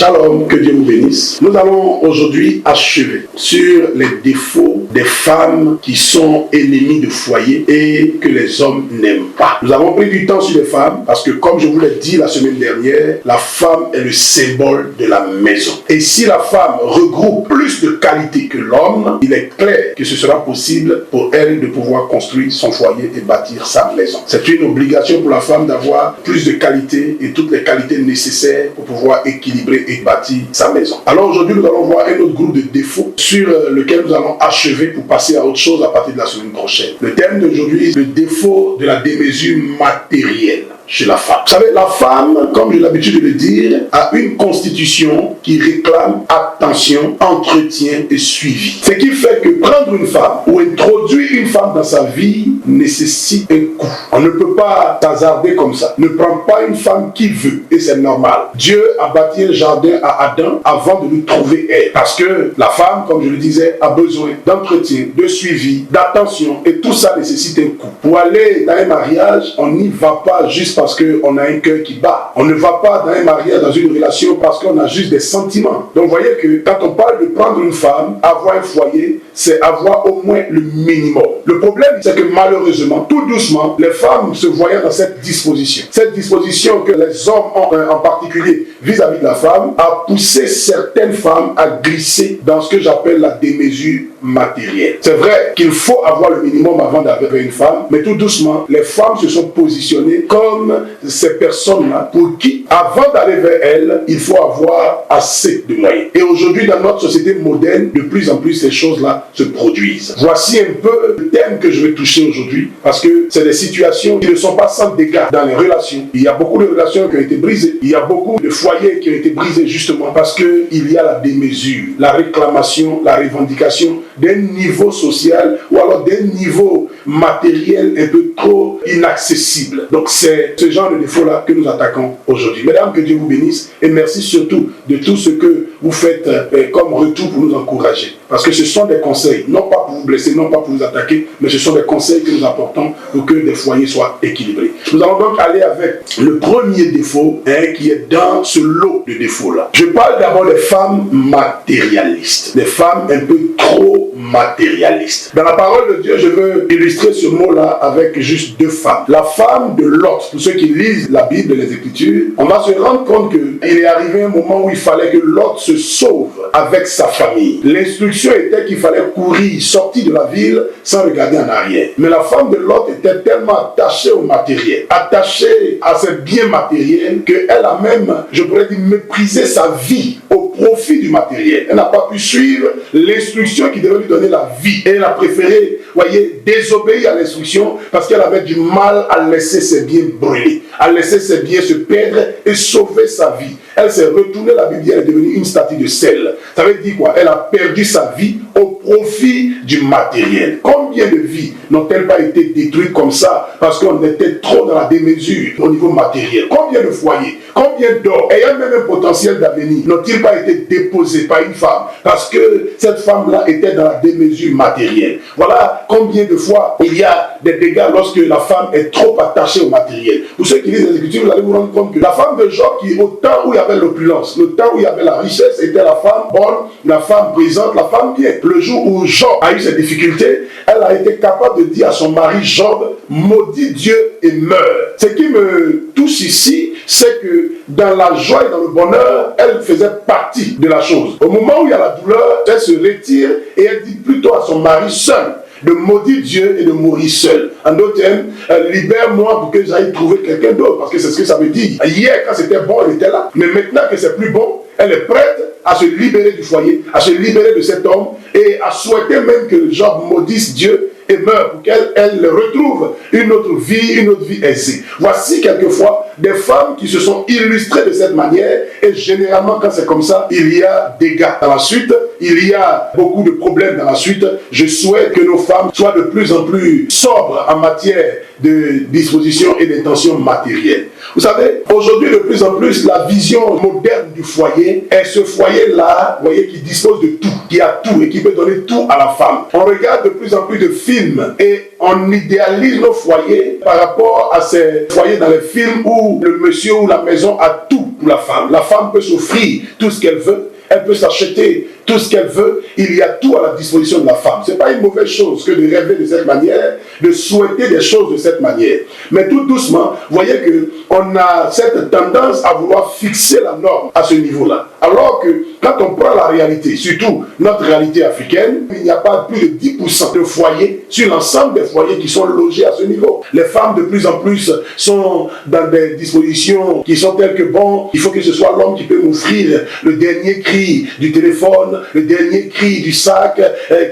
Shalom, que Dieu vous bénisse. Nous allons aujourd'hui achever sur les défauts des femmes qui sont ennemies de foyer et que les hommes n'aiment pas. Nous avons pris du temps sur les femmes parce que, comme je vous l'ai dit la semaine dernière, la femme est le symbole de la maison. Et si la femme regroupe plus de qualités que l'homme, il est clair que ce sera possible pour elle de pouvoir construire son foyer et bâtir sa maison. C'est une obligation pour la femme d'avoir plus de qualités et toutes les qualités nécessaires pour pouvoir équilibrer et bâtir sa maison. Alors aujourd'hui, nous allons voir un autre groupe de défauts sur lequel nous allons achever pour passer à autre chose à partir de la semaine prochaine. Le thème d'aujourd'hui est le défaut de la démesure matérielle chez la femme. Vous savez, la femme, comme j'ai l'habitude de le dire, a une constitution qui réclame attention, entretien et suivi. Ce qui fait que prendre une femme ou introduire une femme dans sa vie nécessite un coût. On ne peut pas hasarder comme ça. Ne prends pas une femme qui veut et c'est normal. Dieu a bâti un jardin à Adam avant de lui trouver Ève. Parce que la femme, comme je le disais, a besoin d'entretien, de suivi, d'attention et tout ça nécessite un coût. Pour aller dans un mariage, on n'y va pas juste parce qu'on a un cœur qui bat. On ne va pas dans un mariage, dans une relation parce qu'on a juste des sentiments. Donc vous voyez que quand on parle de prendre une femme, avoir un foyer, c'est avoir au moins le minimum. Le problème, c'est que malheureusement, tout doucement, les femmes se voyant dans cette disposition que les hommes ont en particulier vis-à-vis de la femme, a poussé certaines femmes à glisser dans ce que j'appelle la démesure matérielle. C'est vrai qu'il faut avoir le minimum avant d'arriver une femme, mais tout doucement, les femmes se sont positionnées comme ces personnes-là pour qui, avant d'aller vers elles, il faut avoir assez de moyens. Et aujourd'hui, dans notre société moderne, de plus en plus, ces choses-là se produisent. Voici un peu le thème que je vais toucher aujourd'hui, parce que c'est des situations qui ne sont pas sans dégâts dans les relations. Il y a beaucoup de relations qui ont été brisées. Il y a beaucoup de foyers qui ont été brisés justement parce qu'il y a la démesure, la réclamation, la revendication d'un niveau social ou alors d'un niveau matériel un peu trop inaccessible. Donc c'est ce genre de défaut-là que nous attaquons aujourd'hui. Mesdames, que Dieu vous bénisse et merci surtout de tout ce que vous faites comme retour pour nous encourager. Parce que ce sont des conseils, non pas pour vous blesser, non pas pour vous attaquer, mais ce sont des conseils que nous apportons pour que des foyers soient équilibrés. Nous allons donc aller avec le premier défaut qui est dans ce lot de défauts-là. Je parle d'abord des femmes matérialistes, des femmes un peu trop matérialistes. Dans la parole de Dieu, je veux illustrer ce mot-là avec juste deux femmes. La femme de Lot, pour ceux qui lisent la Bible et les Écritures, on va se rendre compte qu'il est arrivé un moment où il fallait que Lot se sauve avec sa famille. L'instruction était qu'il fallait courir, sortir de la ville sans regarder en arrière. Mais la femme de Lot était tellement attachée au matériel, attachée à ses biens matériels, qu'elle a même, je pourrais dire, méprisé sa vie au profit du matériel. Elle n'a pas pu suivre l'instruction qui devait lui donner la vie. Et elle a préféré, voyez, désobéir à l'instruction parce qu'elle avait du mal à laisser ses biens brûler, à laisser ses biens se perdre et sauver sa vie. Elle s'est retournée, la Bible, elle est devenue une statue de sel. Ça veut dire quoi? Elle a perdu sa vie au profit du matériel. Combien de vies n'ont-elles pas été détruites comme ça parce qu'on était trop dans la démesure au niveau matériel? Combien de foyers, combien d'hommes ayant même un potentiel d'avenir n'ont-ils pas été déposés par une femme parce que cette femme-là était dans la démesure matérielle? Voilà combien de fois il y a des dégâts lorsque la femme est trop attachée au matériel. Pour ceux qui lisent les Écritures, vous allez vous rendre compte que la femme de Job, qui au temps où il y avait l'opulence, le temps où il y avait la richesse, était la femme bonne, la femme présente, la femme bien. Le jour où Job a eu ses difficultés, elle a été capable de dire à son mari Job, maudit Dieu et meurt. Ce qui me touche ici, c'est que dans la joie et dans le bonheur, elle faisait partie de la chose. Au moment où il y a la douleur, elle se retire et elle dit plutôt à son mari seul de maudire Dieu et de mourir seul. En d'autres termes, libère-moi pour que j'aille trouver quelqu'un d'autre, parce que c'est ce que ça veut dire. Hier, quand c'était bon, elle était là, mais maintenant que c'est plus bon, elle est prête à se libérer du foyer, à se libérer de cet homme et à souhaiter même que Job maudisse Dieu et meurt pour qu'elle retrouve une autre vie aisée. Voici quelquefois des femmes qui se sont illustrées de cette manière et généralement quand c'est comme ça, il y a dégâts. Dans la suite, il y a beaucoup de problèmes dans la suite, je souhaite que nos femmes soient de plus en plus sobres en matière de disposition et d'intention matérielle. Vous savez, aujourd'hui, de plus en plus, la vision moderne du foyer est ce foyer-là, vous voyez, qui dispose de tout, qui a tout et qui peut donner tout à la femme. On regarde de plus en plus de films et on idéalise nos foyers par rapport à ces foyers dans les films où le monsieur ou la maison a tout pour la femme. La femme peut s'offrir tout ce qu'elle veut. Elle peut s'acheter tout ce qu'elle veut. Il y a tout à la disposition de la femme. Ce n'est pas une mauvaise chose que de rêver de cette manière, de souhaiter des choses de cette manière. Mais tout doucement, vous voyez qu'on a cette tendance à vouloir fixer la norme à ce niveau-là. Alors que quand on prend la réalité, surtout notre réalité africaine, il n'y a pas plus de 10% de foyers sur l'ensemble des foyers qui sont logés à ce niveau. Les femmes de plus en plus sont dans des dispositions qui sont telles que bon, il faut que ce soit l'homme qui peut m'offrir le dernier cri du téléphone, le dernier cri du sac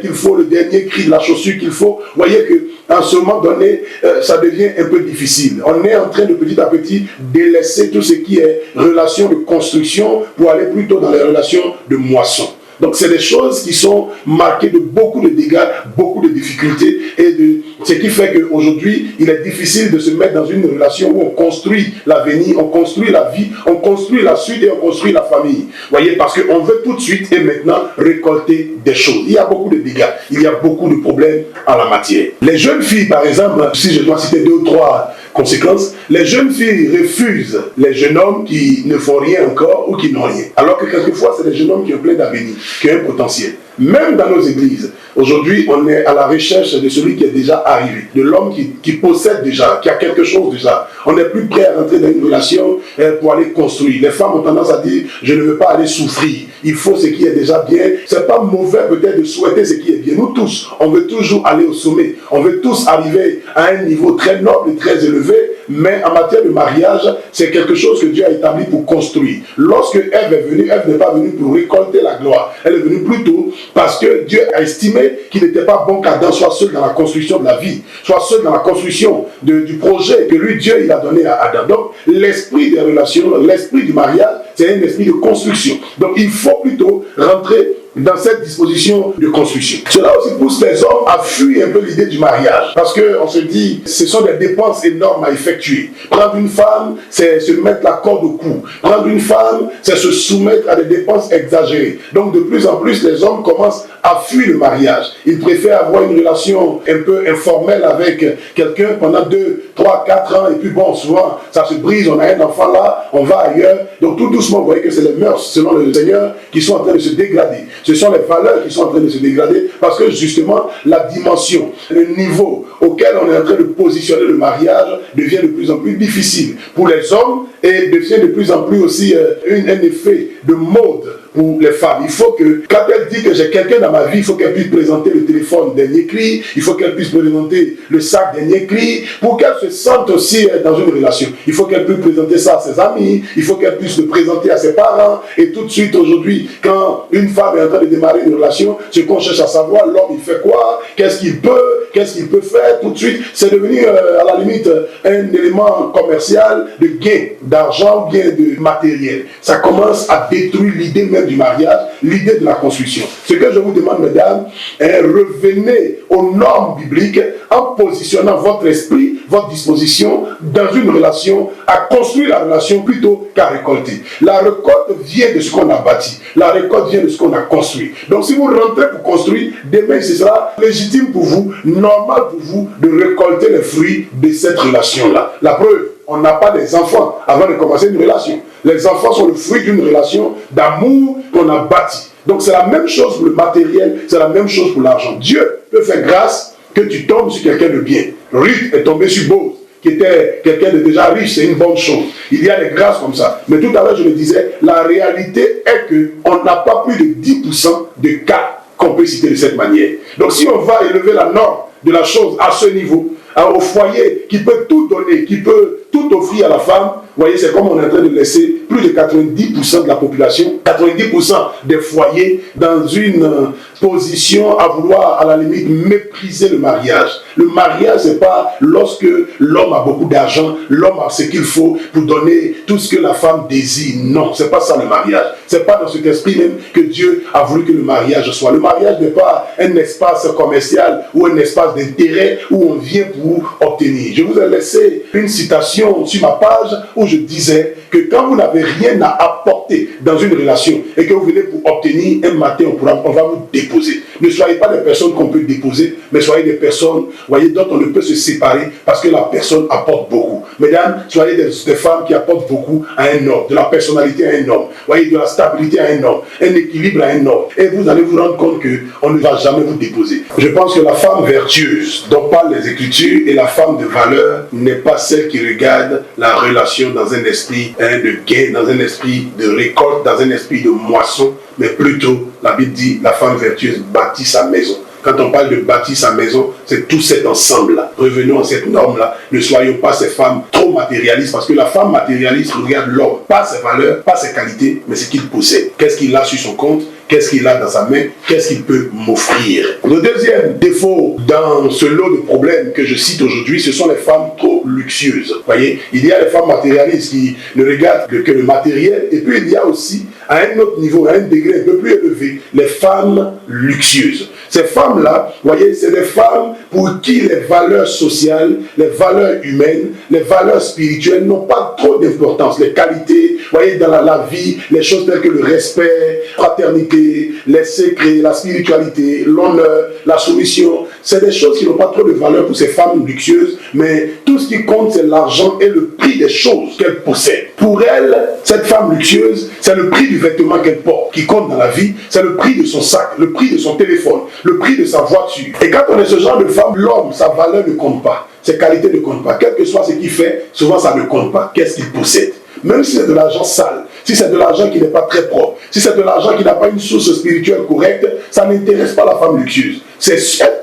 qu'il faut, le dernier cri de la chaussure qu'il faut. Vous voyez qu'à ce moment donné, ça devient un peu difficile. On est en train de petit à petit délaisser tout ce qui est relation de construction pour aller plutôt dans les relations de moisson. Donc c'est des choses qui sont marquées de beaucoup de dégâts, beaucoup de difficultés et de ce qui fait qu'aujourd'hui, il est difficile de se mettre dans une relation où on construit l'avenir, on construit la vie, on construit la suite et on construit la famille. Vous voyez, parce qu'on veut tout de suite et maintenant récolter des choses. Il y a beaucoup de dégâts, il y a beaucoup de problèmes en la matière. Les jeunes filles, par exemple, si je dois citer 2 ou 3 conséquences, les jeunes filles refusent les jeunes hommes qui ne font rien encore ou qui n'ont rien. Alors que quelquefois, c'est des jeunes hommes qui ont plein d'avenir, qui ont un potentiel. Même dans nos églises, aujourd'hui, on est à la recherche de celui qui est déjà arrivé, de l'homme qui possède déjà, qui a quelque chose déjà. On n'est plus prêt à rentrer dans une relation pour aller construire. Les femmes ont tendance à dire, je ne veux pas aller souffrir. Il faut ce qui est déjà bien. C'est pas mauvais peut-être de souhaiter ce qui est bien. Nous tous, on veut toujours aller au sommet. On veut tous arriver à un niveau très noble et très élevé. Mais en matière de mariage, c'est quelque chose que Dieu a établi pour construire. Lorsque Ève est venue, Ève n'est pas venue pour récolter la gloire. Elle est venue plutôt parce que Dieu a estimé qu'il n'était pas bon qu'Adam soit seul dans la construction de la vie, soit seul dans la construction du projet que lui, Dieu, il a donné à Adam. Donc, l'esprit des relations, l'esprit du mariage, c'est un esprit de construction. Donc, il faut plutôt rentrer dans cette disposition de construction. Cela aussi pousse les hommes à fuir un peu l'idée du mariage. Parce qu'on se dit, ce sont des dépenses énormes à effectuer. Prendre une femme, c'est se mettre la corde au cou. Prendre une femme, c'est se soumettre à des dépenses exagérées. Donc de plus en plus, les hommes commencent à fuir le mariage. Ils préfèrent avoir une relation un peu informelle avec quelqu'un pendant 2, 3, 4 ans. Et puis bon, souvent, ça se brise, on a un enfant là, on va ailleurs. Donc tout doucement, vous voyez que c'est les mœurs, selon le Seigneur, qui sont en train de se dégrader. Ce sont les valeurs qui sont en train de se dégrader parce que justement, la dimension, le niveau auquel on est en train de positionner le mariage devient de plus en plus difficile pour les hommes et devient de plus en plus aussi un effet de mode pour les femmes. Il faut que, quand elle dit que j'ai quelqu'un dans ma vie, il faut qu'elle puisse présenter le téléphone dernier cri, il faut qu'elle puisse présenter le sac dernier cri, pour qu'elle se sente aussi dans une relation. Il faut qu'elle puisse présenter ça à ses amis, il faut qu'elle puisse le présenter à ses parents, et tout de suite aujourd'hui, quand une femme est en train de démarrer une relation, ce qu'on cherche à savoir, l'homme il fait quoi, qu'est-ce qu'il peut faire, tout de suite, c'est devenu à la limite un élément commercial de gain d'argent ou bien de matériel. Ça commence à détruire l'idée même du mariage, l'idée de la construction. Ce que je vous demande, mesdames, est revenez aux normes bibliques en positionnant votre esprit, votre disposition dans une relation, à construire la relation plutôt qu'à récolter. La récolte vient de ce qu'on a bâti. La récolte vient de ce qu'on a construit. Donc si vous rentrez pour construire, demain ce sera légitime pour vous, normal pour vous de récolter les fruits de cette relation-là. La preuve, on n'a pas des enfants avant de commencer une relation. Les enfants sont le fruit d'une relation d'amour qu'on a bâti. Donc c'est la même chose pour le matériel, c'est la même chose pour l'argent. Dieu peut faire grâce que tu tombes sur quelqu'un de bien. Ruth est tombée sur Boaz, qui était quelqu'un de déjà riche, c'est une bonne chose. Il y a des grâces comme ça. Mais tout à l'heure je le disais, la réalité est qu'on n'a pas plus de 10% de cas qu'on peut citer de cette manière. Donc si on va élever la norme de la chose à ce niveau, au foyer qui peut tout donner, qui peut tout offrir à la femme, vous voyez, c'est comme on est en train de laisser plus de 90% de la population, 90% des foyers dans une position à vouloir, à la limite, mépriser le mariage. Le mariage, c'est pas lorsque l'homme a beaucoup d'argent, l'homme a ce qu'il faut pour donner tout ce que la femme désire. Non, c'est pas ça le mariage. C'est pas dans cet esprit même que Dieu a voulu que le mariage soit. Le mariage n'est pas un espace commercial ou un espace d'intérêt où on vient pour obtenir. Je vous ai laissé une citation sur ma page où je disais que quand vous n'avez rien à apporter dans une relation et que vous venez pour obtenir, un matin on va vous déposer. Ne soyez pas des personnes qu'on peut déposer, mais soyez des personnes, voyez, dont on ne peut se séparer parce que la personne apporte beaucoup. Mesdames, soyez des femmes qui apportent beaucoup à un homme, de la personnalité à un homme, voyez, de la stabilité à un homme, un équilibre à un homme. Et vous allez vous rendre compte qu'on ne va jamais vous déposer. Je pense que la femme vertueuse dont parlent les Écritures et la femme de valeur n'est pas celle qui regarde la relation dans un esprit de gain, dans un esprit de récolte, dans un esprit de moisson, mais plutôt, la Bible dit, la femme vertueuse bâtit sa maison. Quand on parle de bâtir sa maison, c'est tout cet ensemble-là. Revenons à cette norme-là. Ne soyons pas ces femmes trop matérialistes, parce que la femme matérialiste regarde l'homme, pas ses valeurs, pas ses qualités, mais ce qu'il possède. Qu'est-ce qu'il a sur son compte? Qu'est-ce qu'il a dans sa main? Qu'est-ce qu'il peut m'offrir? Le deuxième défaut dans ce lot de problèmes que je cite aujourd'hui, ce sont les femmes trop luxueuses. Vous voyez, il y a les femmes matérialistes qui ne regardent que le matériel, et puis il y a aussi, à un autre niveau, à un degré un peu plus élevé, les femmes luxueuses. Ces femmes-là, vous voyez, c'est des femmes pour qui les valeurs sociales, les valeurs humaines, les valeurs spirituelles n'ont pas trop d'importance. Les qualités, vous voyez, dans la vie, les choses telles que le respect, la fraternité, les secrets, la spiritualité, l'honneur, la soumission, c'est des choses qui n'ont pas trop de valeur pour ces femmes luxueuses, mais tout ce qui compte, c'est l'argent et le prix des choses qu'elles possèdent. Pour elle, cette femme luxueuse, c'est le prix du vêtement qu'elle porte qui compte dans la vie, c'est le prix de son sac, le prix de son téléphone, le prix de sa voiture. Et quand on est ce genre de femme, l'homme, sa valeur ne compte pas, ses qualités ne comptent pas. Quel que soit ce qu'il fait, souvent ça ne compte pas. Qu'est-ce qu'il possède? Même si c'est de l'argent sale, si c'est de l'argent qui n'est pas très propre, si c'est de l'argent qui n'a pas une source spirituelle correcte, ça n'intéresse pas la femme luxueuse. C'est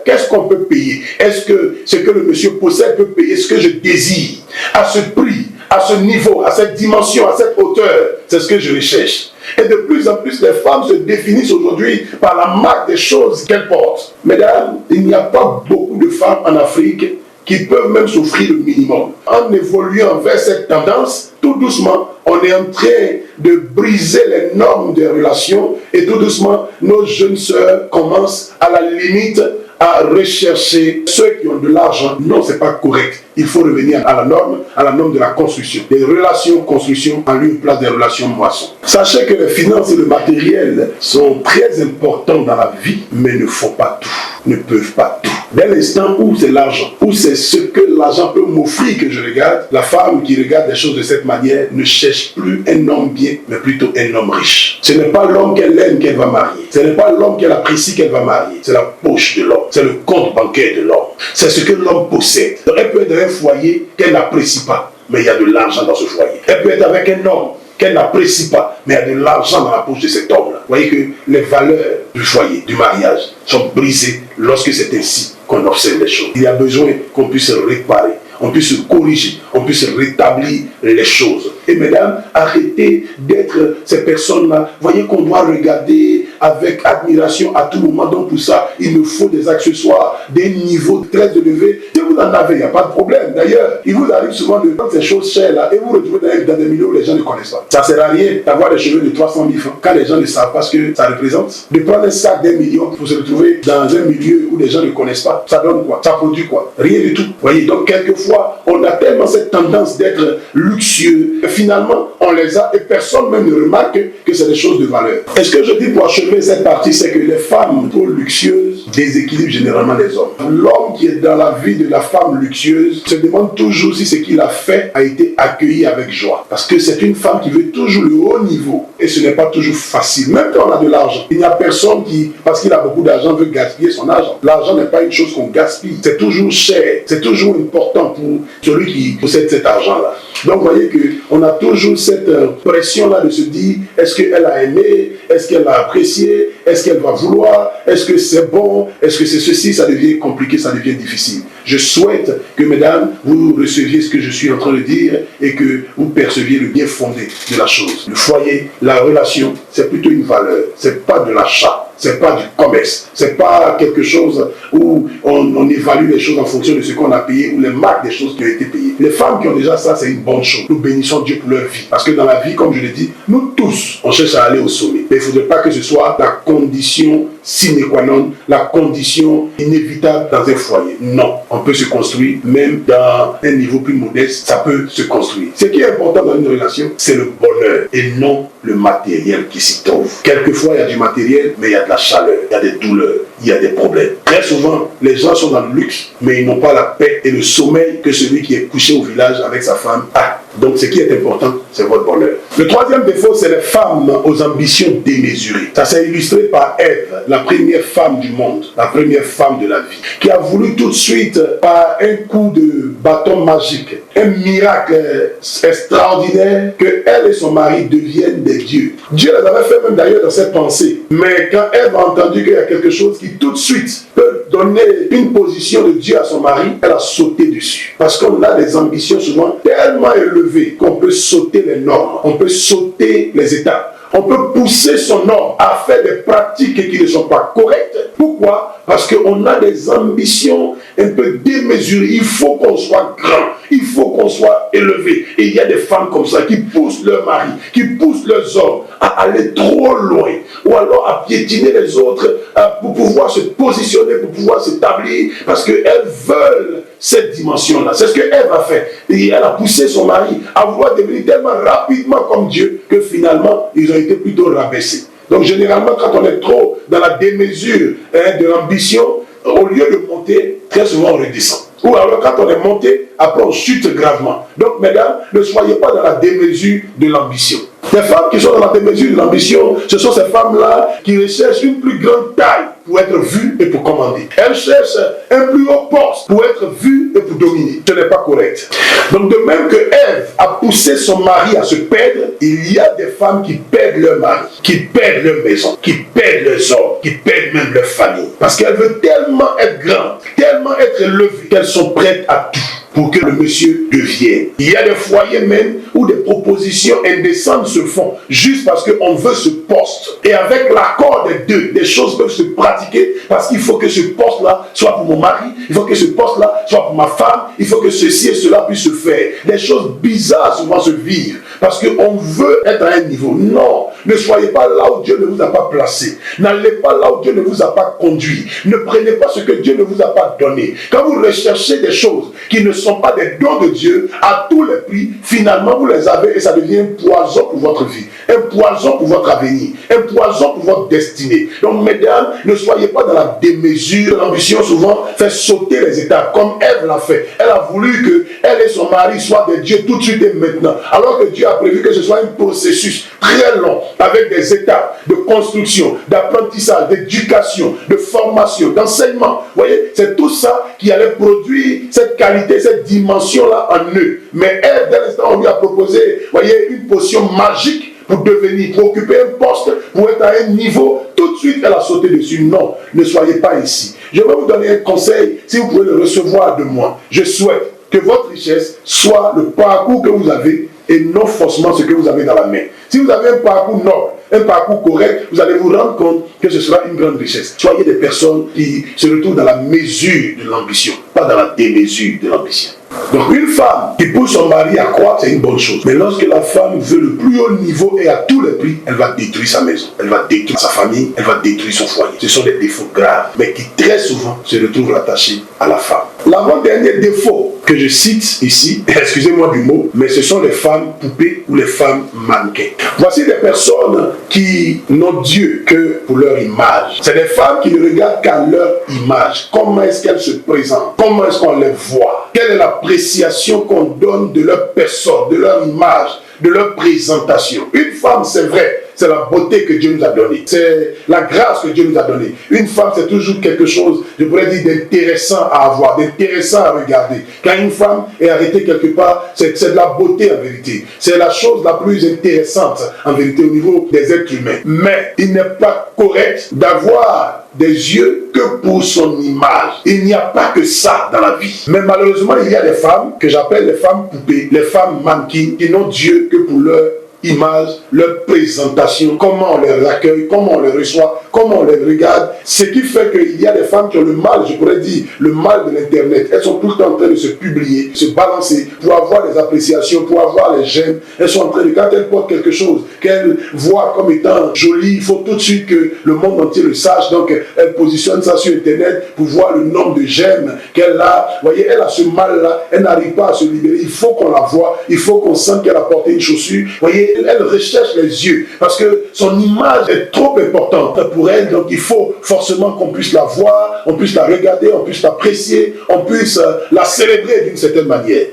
qu'est-ce qu'on peut payer? Est-ce que ce que le monsieur possède peut payer ce que je désire? À ce prix, à ce niveau, à cette dimension, à cette hauteur, c'est ce que je recherche. Et de plus en plus, les femmes se définissent aujourd'hui par la marque des choses qu'elles portent. Mesdames, il n'y a pas beaucoup de femmes en Afrique qui peuvent même s'offrir le minimum. En évoluant vers cette tendance, tout doucement, on est en train de briser les normes des relations et tout doucement, nos jeunes sœurs commencent à la limite à rechercher ceux qui ont de l'argent. Non, c'est pas correct. Il faut revenir à la norme de la construction. Des relations, construction, en lieu et place des relations moissons. Sachez que les finances et le matériel sont très importants dans la vie, mais ne font pas tout, ne peuvent pas tout. Dès l'instant où c'est l'argent, où c'est ce que l'argent peut m'offrir que je regarde, la femme qui regarde les choses de cette manière ne cherche plus un homme bien, mais plutôt un homme riche. Ce n'est pas l'homme qu'elle aime qu'elle va marier. Ce n'est pas l'homme qu'elle apprécie qu'elle va marier. C'est la poche de l'homme. C'est le compte bancaire de l'homme. C'est ce que l'homme possède. Elle peut être dans un foyer qu'elle n'apprécie pas, mais il y a de l'argent dans ce foyer. Elle peut être avec un homme qu'elle n'apprécie pas, mais il y a de l'argent dans la poche de cet homme-là. Vous voyez que les valeurs du foyer, du mariage, sont brisées lorsque c'est ainsi qu'on observe les choses. Il y a besoin qu'on puisse réparer, on puisse corriger, on puisse rétablir les choses. Et mesdames, arrêtez d'être ces personnes-là. Voyez qu'on doit regarder avec admiration à tout moment. Donc pour ça, il nous faut des accessoires, des niveaux très élevés. Si vous en avez, il n'y a pas de problème. D'ailleurs, il vous arrive souvent de prendre ces choses chères-là et vous vous retrouvez dans des milieux où les gens ne connaissent pas. Ça ne sert à rien d'avoir des cheveux de 300 000 francs quand les gens ne savent pas ce que ça représente. De prendre un sac d'1 million pour se retrouver dans un milieu où les gens ne connaissent pas, ça donne quoi? Ça produit quoi? Rien du tout. Voyez, donc quelquefois, on a tellement cette tendance d'être luxueux. Finalement, on les a et personne même ne remarque que c'est des choses de valeur. Et ce que je dis pour achever cette partie, c'est que les femmes trop luxueuses déséquilibrent généralement les hommes. L'homme qui est dans la vie de la femme luxueuse se demande toujours si ce qu'il a fait a été accueilli avec joie. Parce que c'est une femme qui veut toujours le haut niveau et ce n'est pas toujours facile. Même quand on a de l'argent, il n'y a personne qui, parce qu'il a beaucoup d'argent, veut gaspiller son argent. L'argent n'est pas une chose qu'on gaspille. C'est toujours cher. C'est toujours important pour celui qui possède cet argent-là. Donc, vous voyez qu'on a toujours cette pression-là de se dire, est-ce qu'elle a aimé, est-ce qu'elle a apprécié, apprécier? Est-ce qu'elle va vouloir? Est-ce que c'est bon? Est-ce que c'est ceci? Ça devient compliqué, ça devient difficile. Je souhaite que, mesdames, vous receviez ce que je suis en train de dire et que vous perceviez le bien fondé de la chose. Le foyer, la relation, c'est plutôt une valeur. C'est pas de l'achat. C'est pas du commerce, c'est pas quelque chose où on évalue les choses en fonction de ce qu'on a payé ou les marques des choses qui ont été payées. Les femmes qui ont déjà ça, c'est une bonne chose. Nous bénissons Dieu pour leur vie. Parce que dans la vie, comme je l'ai dit, nous tous, on cherche à aller au sommet. Mais il ne faudrait pas que ce soit la condition sine qua non, la condition inévitable dans un foyer. Non, on peut se construire même dans un niveau plus modeste, ça peut se construire. Ce qui est important dans une relation, c'est le bonheur et non le matériel qui s'y trouve. Quelquefois, il y a du matériel, mais il y a de la chaleur, il y a des douleurs, il y a des problèmes. Très souvent, les gens sont dans le luxe, mais ils n'ont pas la paix et le sommeil que celui qui est couché au village avec sa femme a. Donc, ce qui est important, c'est votre bonheur. Le troisième défaut, c'est les femmes aux ambitions démesurées. Ça s'est illustré par Ève, la première femme du monde, la première femme de la vie, qui a voulu tout de suite, par un coup de bâton magique, un miracle extraordinaire, que elle et son mari deviennent des dieux. Dieu les avait fait même d'ailleurs dans ses pensées. Mais quand Ève a entendu qu'il y a quelque chose qui tout de suite peut donner une position de Dieu à son mari, elle a sauté dessus. Parce qu'on a des ambitions souvent tellement élevées qu'on peut sauter les normes, on peut sauter les étapes. On peut pousser son homme à faire des pratiques qui ne sont pas correctes. Pourquoi? Parce qu'on a des ambitions un peu démesurées. Il faut qu'on soit grand. Il faut qu'on soit élevé. Et il y a des femmes comme ça qui poussent leur mari, qui poussent leurs hommes à aller trop loin. Ou alors à piétiner les autres pour pouvoir se positionner, pour pouvoir s'établir. Parce qu'elles veulent cette dimension-là. C'est ce que Ève a fait. Et elle a poussé son mari à vouloir devenir tellement rapidement comme Dieu que finalement, ils ont été plutôt rabaissés. Donc généralement, quand on est trop dans la démesure de l'ambition, au lieu de monter, très souvent on redescend. Ou alors quand on est monté, après on chute gravement. Donc mesdames, ne soyez pas dans la démesure de l'ambition. Les femmes qui sont dans la démesure de l'ambition, ce sont ces femmes-là qui recherchent une plus grande taille pour être vues et pour commander. Elles cherchent un plus haut poste pour être vues et pour dominer. Ce n'est pas correct. Donc de même que Ève a poussé son mari à se perdre, il y a des femmes qui perdent leur mari, qui perdent leur maison, qui perdent leurs hommes, qui perdent même leur famille. Parce qu'elles veulent tellement être grandes, tellement être élevées, qu'elles sont prêtes à tout pour que le monsieur devienne. Il y a des foyers même où des propositions indécentes se font juste parce qu'on veut ce poste. Et avec l'accord des deux, des choses peuvent se pratiquer parce qu'il faut que ce poste-là soit pour mon mari, il faut que ce poste-là soit pour ma femme, il faut que ceci et cela puisse se faire. Des choses bizarres souvent se vivent parce qu'on veut être à un niveau. Non, ne soyez pas là où Dieu ne vous a pas placé. N'allez pas là où Dieu ne vous a pas conduit. Ne prenez pas ce que Dieu ne vous a pas donné. Quand vous recherchez des choses qui ne sont pas des dons de Dieu, à tous les prix, finalement vous les avez et ça devient un poison pour votre vie, un poison pour votre avenir, un poison pour votre destinée. Donc mesdames, ne soyez pas dans la démesure. L'ambition souvent fait sauter les étapes, comme Ève l'a fait. Elle a voulu que elle et son mari soient des dieux tout de suite et maintenant, alors que Dieu a prévu que ce soit un processus très long, avec des étapes de construction, d'apprentissage, d'éducation, de formation, d'enseignement. Vous voyez, c'est tout ça qui allait produire cette qualité, cette dimension-là en eux. Mais Ève, dès l'instant, on lui a proposé, voyez, une potion magique pour devenir, pour occuper un poste, pour être à un niveau, tout de suite elle a sauté dessus. Non, ne soyez pas ici. Je vais vous donner un conseil, si vous pouvez le recevoir de moi. Je souhaite que votre richesse soit le parcours que vous avez et non forcément ce que vous avez dans la main. Si vous avez un parcours noble, un parcours correct, vous allez vous rendre compte que ce sera une grande richesse. Soyez des personnes qui se retrouvent dans la mesure de l'ambition, pas dans la démesure de l'ambition. Donc une femme qui pousse son mari à croître, c'est une bonne chose. Mais lorsque la femme veut le plus haut niveau et à tous les prix, elle va détruire sa maison, elle va détruire sa famille, elle va détruire son foyer. Ce sont des défauts graves, mais qui très souvent se retrouvent rattachés à la femme. L'avant-dernier défaut que je cite ici, excusez-moi du mot, mais ce sont les femmes poupées ou les femmes mannequins. Voici des personnes qui n'ont Dieu que pour leur image. C'est des femmes qui ne regardent qu'à leur image. Comment est-ce qu'elles se présentent? Comment est-ce qu'on les voit? Quelle est l'appréciation qu'on donne de leur personne, de leur image, de leur présentation? Une femme, c'est vrai, c'est la beauté que Dieu nous a donnée. C'est la grâce que Dieu nous a donnée. Une femme, c'est toujours quelque chose, je pourrais dire, d'intéressant à avoir, d'intéressant à regarder. Quand une femme est arrêtée quelque part, c'est de la beauté en vérité. C'est la chose la plus intéressante en vérité au niveau des êtres humains. Mais il n'est pas correct d'avoir des yeux que pour son image. Il n'y a pas que ça dans la vie. Mais malheureusement, il y a des femmes que j'appelle les femmes poupées, les femmes mannequins, qui n'ont Dieu que pour leur image, leur présentation, comment on les accueille, comment on les reçoit, comment on les regarde. Ce qui fait qu'il y a des femmes qui ont le mal, je pourrais dire, le mal de l'internet. Elles sont tout le temps en train de se publier, se balancer pour avoir des appréciations, pour avoir les j'aime. Elles sont en train de, quand elles portent quelque chose qu'elles voient comme étant joli, il faut tout de suite que le monde entier le sache. Donc elles positionnent ça sur internet pour voir le nombre de j'aime qu'elle a. Vous voyez, elle a ce mal-là, elle n'arrive pas à se libérer. Il faut qu'on la voie, il faut qu'on sente qu'elle a porté une chaussure. Vous voyez, elle recherche les yeux parce que son image est trop importante pour elle, donc il faut forcément qu'on puisse la voir, on puisse la regarder, on puisse l'apprécier, on puisse la célébrer d'une certaine manière.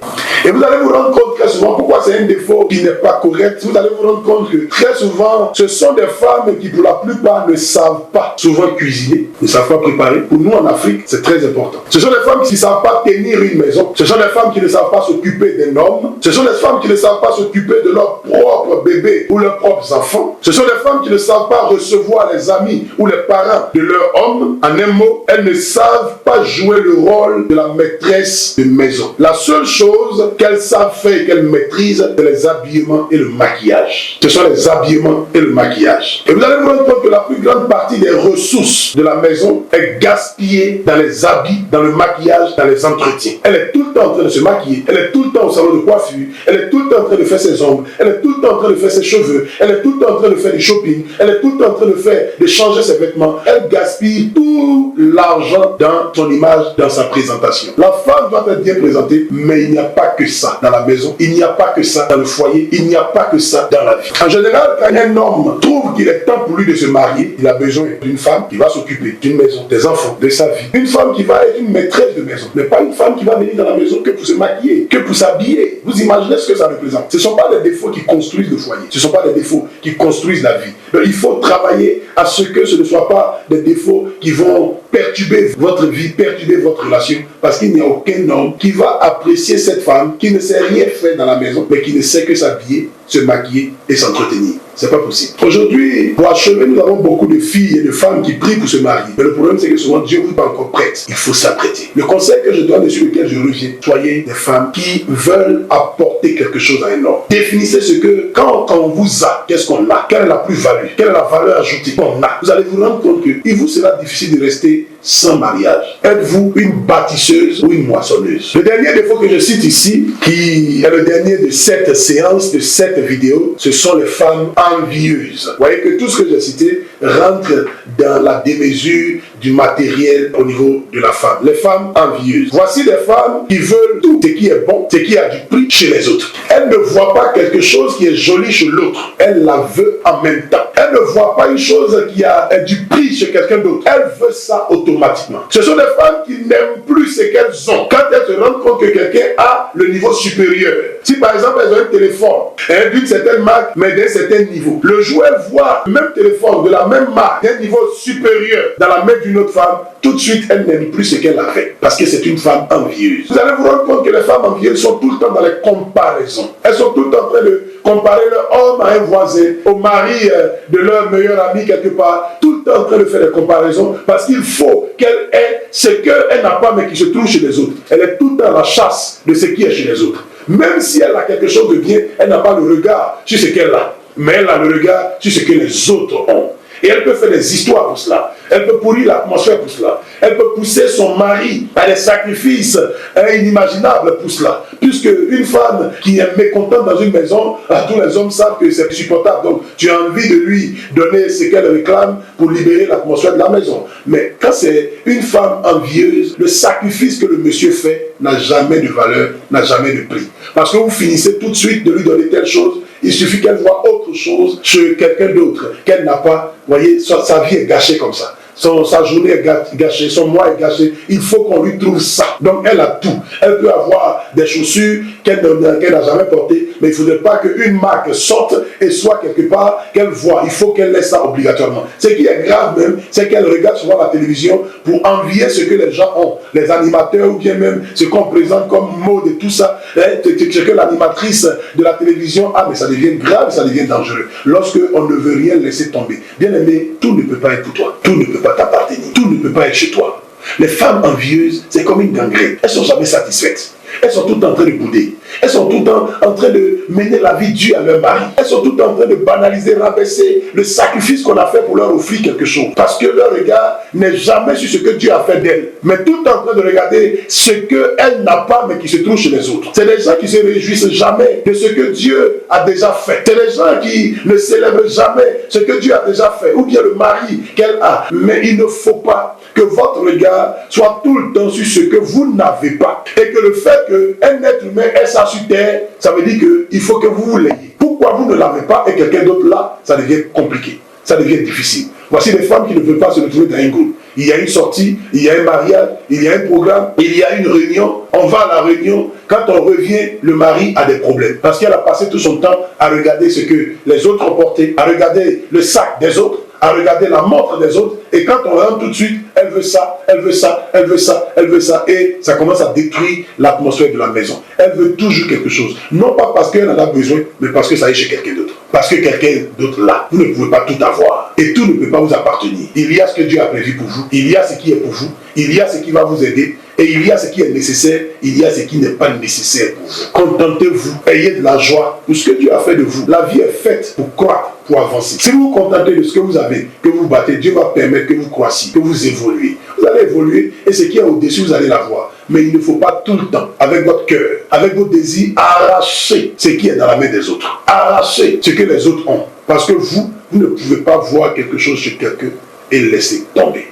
Et vous allez vous rendre compte très souvent pourquoi c'est un défaut qui n'est pas correct. Vous allez vous rendre compte que très souvent ce sont des femmes qui pour la plupart ne savent pas souvent cuisiner, ne savent pas préparer. Pour nous en Afrique, c'est très important. Ce sont des femmes qui ne savent pas tenir une maison, ce sont des femmes qui ne savent pas s'occuper d'un homme, ce sont des femmes qui ne savent pas s'occuper de leur propre bébés ou leurs propres enfants. Ce sont des femmes qui ne savent pas recevoir les amis ou les parents de leur homme. En un mot, elles ne savent pas jouer le rôle de la maîtresse de maison. La seule chose qu'elles savent faire et qu'elles maîtrisent, c'est les habillements et le maquillage. Ce sont les habillements et le maquillage. Et vous allez vous rendre compte que la plus grande partie des ressources de la maison est gaspillée dans les habits, dans le maquillage, dans les entretiens. Elle est tout le temps en train de se maquiller, elle est tout le temps au salon de coiffure, elle est tout le temps en train de faire ses ongles, elle est tout le temps en train de faire ses cheveux, elle est tout le temps en train de faire du shopping, elle est tout le temps en train de changer ses vêtements, elle gaspille tout l'argent dans son image, dans sa présentation. La femme doit être bien présentée, mais il n'y a pas que ça dans la maison, il n'y a pas que ça dans le foyer, il n'y a pas que ça dans la vie. En général, quand un homme trouve qu'il est temps pour lui de se marier, il a besoin d'une femme qui va s'occuper d'une maison, des enfants, de sa vie. Une femme qui va être une maîtresse de maison, mais pas une femme qui va venir dans la maison que pour se maquiller, que pour s'habiller. Vous imaginez ce que ça représente? Ce ne sont pas des défauts qui construisent le foyer, ce ne sont pas des défauts qui construisent la vie. Donc, il faut travailler à ce que ce ne soit pas des défauts qui vont perturber votre vie, perturber votre relation, parce qu'il n'y a aucun homme qui va apprécier cette femme qui ne sait rien faire dans la maison, mais qui ne sait que s'habiller, se maquiller et s'entretenir. C'est pas possible. Aujourd'hui, pour achever, nous avons beaucoup de filles et de femmes qui prient pour se marier. Mais le problème, c'est que souvent, Dieu vous n'est pas encore prête. Il faut s'apprêter. Le conseil que je donne et sur lequel je reviens, soyez des femmes qui veulent apporter quelque chose à un homme. Définissez ce que, quand on vous a, qu'est-ce qu'on a? Quelle est la plus-value? Quelle est la valeur ajoutée qu'on a? Vous allez vous rendre compte qu'il vous sera difficile de rester sans mariage. Êtes-vous une bâtisseuse ou une moissonneuse? Le dernier défaut que je cite ici, qui est le dernier de cette séance, de cette vidéo, ce sont les femmes envieuses. Vous voyez que tout ce que j'ai cité rentre dans la démesure du matériel au niveau de la femme. Les femmes envieuses. Voici des femmes qui veulent tout ce qui est bon, ce qui a du prix chez les autres. Elles ne voient pas quelque chose qui est joli chez l'autre. Elles la veulent en même temps. Elles ne voient pas une chose qui a du prix chez quelqu'un d'autre. Elles veulent ça automatiquement. Ce sont des femmes qui n'aiment plus ce qu'elles ont. Quand elles se rendent compte que quelqu'un a le niveau supérieur. Si par exemple elles ont un téléphone d'une certaine marque, mais d'un certain niveau. Le jour elles voient le même téléphone de la même marque, d'un niveau supérieur dans la main d'une autre femme, tout de suite elles n'aiment plus ce qu'elle avait. Parce que c'est une femme envieuse. Vous allez vous rendre compte que les femmes envieuses sont tout le temps dans les comparaisons. Elles sont tout le temps en train de comparer leur homme à un voisin, au mari de leur meilleur ami quelque part, tout le temps en train de faire des comparaisons parce qu'il faut qu'elle ait ce qu'elle n'a pas mais qui se trouve chez les autres. Elle est tout le temps à la chasse de ce qui est chez les autres. Même si elle a quelque chose de bien, elle n'a pas le regard sur ce qu'elle a, mais elle a le regard sur ce que les autres ont. Et elle peut faire des histoires pour cela. Elle peut pourrir l'atmosphère pour cela. Elle peut pousser son mari à des sacrifices inimaginables pour cela. Puisque une femme qui est mécontente dans une maison, tous les hommes savent que c'est insupportable. Donc tu as envie de lui donner ce qu'elle réclame pour libérer l'atmosphère de la maison. Mais quand c'est une femme envieuse, le sacrifice que le monsieur fait n'a jamais de valeur, n'a jamais de prix. Parce que vous finissez tout de suite de lui donner telle chose. Il suffit qu'elle voit autre chose chez quelqu'un d'autre qu'elle n'a pas. Vous voyez, sa vie est gâchée comme ça. sa journée est gâchée, son mois est gâché. Il faut qu'on lui trouve ça. Donc elle a tout. Elle peut avoir des chaussures qu'elle n'a jamais portées, mais il ne faudrait pas qu'une marque sorte et soit quelque part qu'elle voit. Il faut qu'elle laisse ça obligatoirement. Ce qui est grave même, c'est qu'elle regarde souvent la télévision pour envier ce que les gens ont. Les animateurs ou bien même ce qu'on présente comme mode et tout ça. Ce que l'animatrice de la télévision a, mais ça devient grave, ça devient dangereux. Lorsque on ne veut rien laisser tomber. Bien aimé, tout ne peut pas être pour toi. Tout ne peut pas t'appartenir. Tout ne peut pas être chez toi. Les femmes envieuses, c'est comme une gangrène. Elles ne sont jamais satisfaites. Elles sont toutes en train de bouder. Elles sont toutes en train de mener la vie dure à leur mari. Elles sont toutes en train de banaliser, rabaisser le sacrifice qu'on a fait pour leur offrir quelque chose. Parce que leur regard n'est jamais sur ce que Dieu a fait d'elle, mais tout en train de regarder ce qu'elle n'a pas, mais qui se trouve chez les autres. C'est des gens qui se réjouissent jamais de ce que Dieu a déjà fait. C'est des gens qui ne célèbrent jamais ce que Dieu a déjà fait, ou bien le mari qu'elle a. Mais il ne faut pas que votre regard soit tout le temps sur ce que vous n'avez pas. Et que le fait qu'un être humain ait ça sur terre, ça veut dire qu'il faut que vous l'ayez. Pourquoi vous ne l'avez pas et quelqu'un d'autre là, ça devient compliqué, ça devient difficile. Voici des femmes qui ne veulent pas se retrouver dans un groupe. Il y a une sortie, il y a un mariage, il y a un programme, il y a une réunion. On va à la réunion. Quand on revient, le mari a des problèmes. Parce qu'elle a passé tout son temps à regarder ce que les autres ont porté, à regarder le sac des autres, à regarder la montre des autres. Et quand on rentre tout de suite, elle veut ça, elle veut ça, elle veut ça, elle veut ça. Et ça commence à détruire l'atmosphère de la maison. Elle veut toujours quelque chose. Non pas parce qu'elle en a besoin, mais parce que ça est chez quelqu'un d'autre. Parce que quelqu'un d'autre là, vous ne pouvez pas tout avoir. Et tout ne peut pas vous appartenir. Il y a ce que Dieu a prévu pour vous. Il y a ce qui est pour vous. Il y a ce qui va vous aider. Et il y a ce qui est nécessaire. Il y a ce qui n'est pas nécessaire pour vous. Contentez-vous. Ayez de la joie pour ce que Dieu a fait de vous. La vie est faite pour croître, pour avancer. Si vous vous contentez de ce que vous avez, que vous battez, Dieu va permettre que vous croissiez, que vous évoluez. Vous allez évoluer et ce qui est au-dessus, vous allez l'avoir. Mais il ne faut pas tout le temps, avec votre cœur, avec vos désirs, arracher ce qui est dans la main des autres. Arracher ce que les autres ont. Parce que vous ne pouvez pas voir quelque chose chez quelqu'un et le laisser tomber.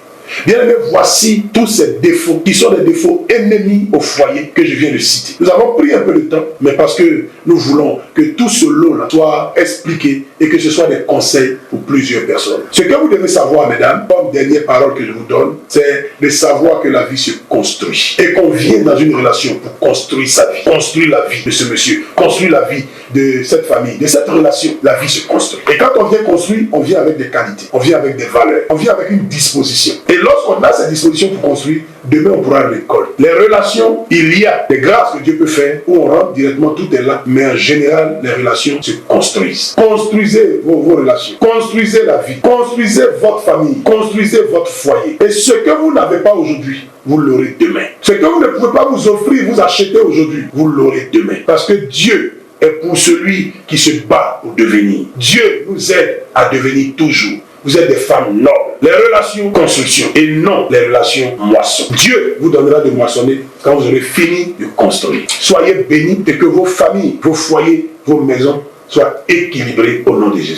Bien aimé, voici tous ces défauts qui sont des défauts ennemis au foyer que je viens de citer. Nous avons pris un peu de temps, mais parce que nous voulons que tout ce lot-là soit expliqué et que ce soit des conseils pour plusieurs personnes. Ce que vous devez savoir, mesdames, comme dernière parole que je vous donne, c'est de savoir que la vie se construit et qu'on vient dans une relation pour construire sa vie, construire la vie de ce monsieur, construire la vie de cette famille, de cette relation. La vie se construit. Et quand on vient construire, on vient avec des qualités, on vient avec des valeurs, on vient avec une disposition. Et lorsqu'on a cette disposition pour construire, demain on pourra récolter. Les relations, il y a des grâces que Dieu peut faire où on rentre directement, tout est là. Mais en général, les relations se construisent. Construisez vos relations. Construisez la vie. Construisez votre famille. Construisez votre foyer. Et ce que vous n'avez pas aujourd'hui, vous l'aurez demain. Ce que vous ne pouvez pas vous offrir, vous acheter aujourd'hui, vous l'aurez demain. Parce que Dieu est pour celui qui se bat pour devenir. Dieu nous aide à devenir toujours. Vous êtes des femmes nobles. Les relations, construction, et non les relations, moisson. Dieu vous donnera de moissonner quand vous aurez fini de construire. Soyez bénis et que vos familles, vos foyers, vos maisons soient équilibrés au nom de Jésus.